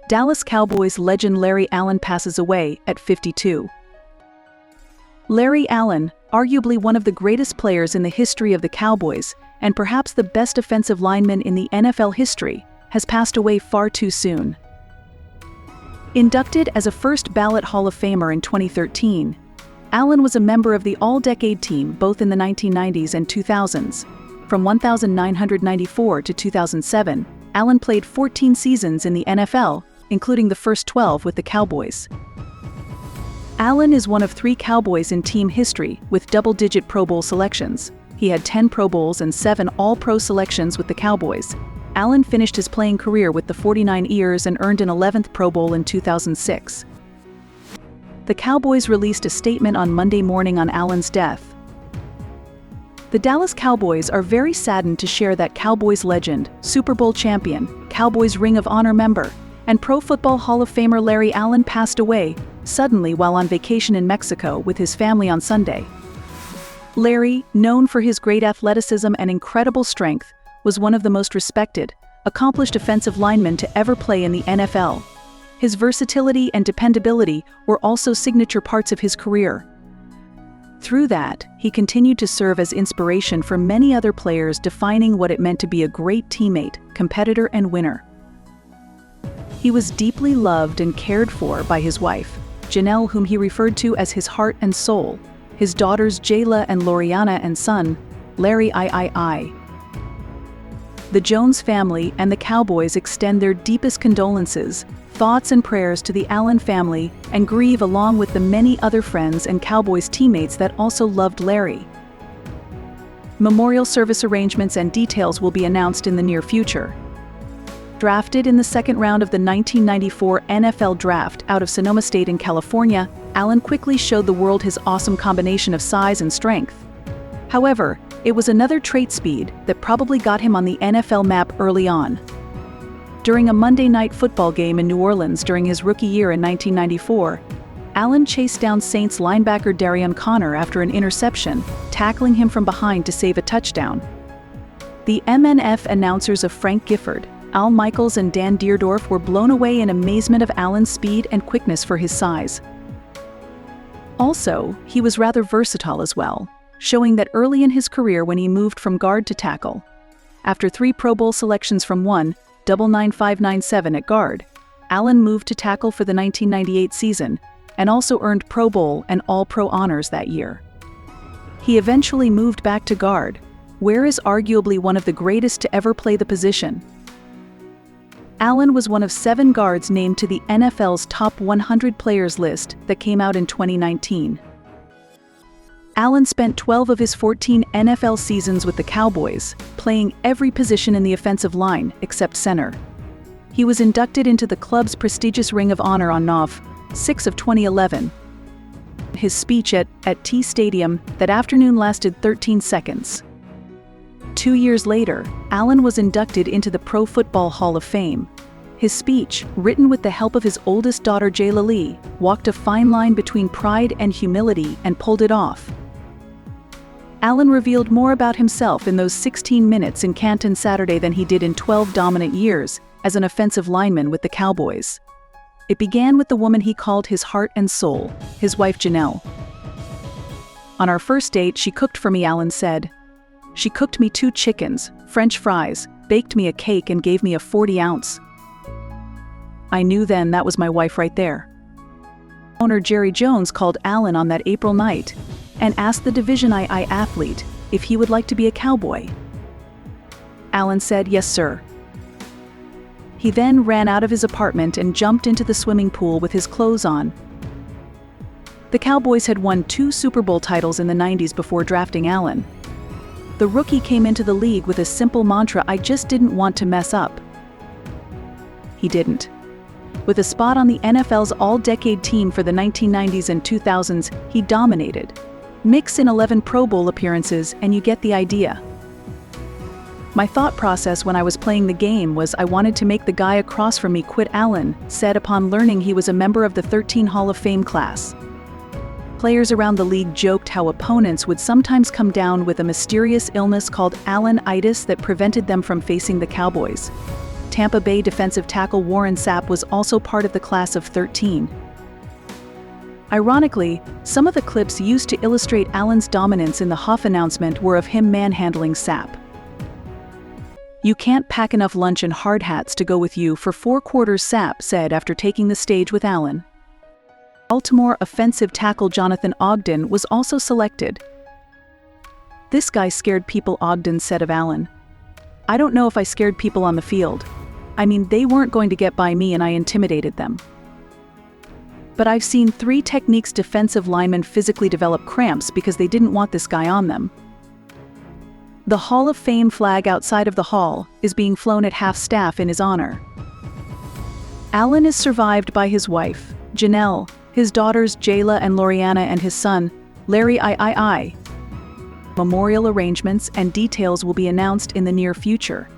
Dallas Cowboys legend Larry Allen passes away at 52. Larry Allen, arguably one of the greatest players in the history of the Cowboys, and perhaps the best offensive lineman in the NFL history, has passed away far too soon. Inducted as a first-ballot Hall of Famer in 2013, Allen was a member of the All-Decade Team both in the 1990s and 2000s. From 1994 to 2007, Allen played 14 seasons in the NFL, including the first 12 with the Cowboys. Allen is one of 3 Cowboys in team history with double-digit Pro Bowl selections. He had 10 Pro Bowls and 7 All-Pro selections with the Cowboys. Allen finished his playing career with the 49ers and earned an 11th Pro Bowl in 2006. The Cowboys released a statement on Monday morning on Allen's death. The Dallas Cowboys are very saddened to share that Cowboys legend, Super Bowl champion, Cowboys Ring of Honor member, and Pro Football Hall of Famer Larry Allen passed away suddenly while on vacation in Mexico with his family on Sunday. Larry, known for his great athleticism and incredible strength, was one of the most respected, accomplished offensive linemen to ever play in the NFL. His versatility and dependability were also signature parts of his career. Through that, he continued to serve as inspiration for many other players, defining what it meant to be a great teammate, competitor, and winner. He was deeply loved and cared for by his wife, Janelle, whom he referred to as his heart and soul, his daughters Jayla and Loriana, and son, Larry III. The Jones family and the Cowboys extend their deepest condolences, thoughts and prayers to the Allen family and grieve along with the many other friends and Cowboys teammates that also loved Larry. Memorial service arrangements and details will be announced in the near future. Drafted in the second round of the 1994 NFL Draft out of Sonoma State in California, Allen quickly showed the world his awesome combination of size and strength. However, it was another trait, speed, that probably got him on the NFL map early on. During a Monday Night Football game in New Orleans during his rookie year in 1994, Allen chased down Saints linebacker Darian Connor after an interception, tackling him from behind to save a touchdown. The MNF announcers of Frank Gifford, Al Michaels, and Dan Dierdorf were blown away in amazement of Allen's speed and quickness for his size. Also, he was rather versatile as well, showing that early in his career when he moved from guard to tackle. After 3 Pro Bowl selections from 1.9597 at guard, Allen moved to tackle for the 1998 season and also earned Pro Bowl and All-Pro honors that year. He eventually moved back to guard, where is arguably one of the greatest to ever play the position. Allen was one of 7 guards named to the NFL's top 100 players list that came out in 2019. Allen spent 12 of his 14 NFL seasons with the Cowboys, playing every position in the offensive line except center. He was inducted into the club's prestigious Ring of Honor on Nov. 6 of 2011. His speech at T Stadium that afternoon lasted 13 seconds. 2 years later, Allen was inducted into the Pro Football Hall of Fame. His speech, written with the help of his oldest daughter Jayla Lee, walked a fine line between pride and humility and pulled it off. Allen revealed more about himself in those 16 minutes in Canton Saturday than he did in 12 dominant years as an offensive lineman with the Cowboys. It began with the woman he called his heart and soul, his wife Janelle. On our first date, she cooked for me, Allen said. She cooked me 2 chickens, French fries, baked me a cake, and gave me a 40-ounce. I knew then that was my wife right there. Owner Jerry Jones called Allen on that April night and asked the Division II athlete if he would like to be a Cowboy. Allen said, "Yes, sir." He then ran out of his apartment and jumped into the swimming pool with his clothes on. The Cowboys had won 2 Super Bowl titles in the 90s before drafting Allen. The rookie came into the league with a simple mantra: I just didn't want to mess up. He didn't. With a spot on the NFL's All-Decade Team for the 1990s and 2000s, he dominated. Mix in 11 Pro Bowl appearances and you get the idea. My thought process when I was playing the game was I wanted to make the guy across from me quit, Allen said upon learning he was a member of the 13 Hall of Fame class. Players around the league joked how opponents would sometimes come down with a mysterious illness called Allen-itis that prevented them from facing the Cowboys. Tampa Bay defensive tackle Warren Sapp was also part of the class of 13. Ironically, some of the clips used to illustrate Allen's dominance in the Huff announcement were of him manhandling Sapp. "You can't pack enough lunch and hard hats to go with you for 4 quarters," Sapp said after taking the stage with Allen. Baltimore offensive tackle Jonathan Ogden was also selected. "This guy scared people," Ogden said of Allen. "I don't know if I scared people on the field. I mean, they weren't going to get by me and I intimidated them. But I've seen 3 techniques defensive linemen physically develop cramps because they didn't want this guy on them." The Hall of Fame flag outside of the hall is being flown at half-staff in his honor. Allen is survived by his wife, Janelle, his daughters Jayla and Loriana, and his son, Larry III. Memorial arrangements and details will be announced in the near future.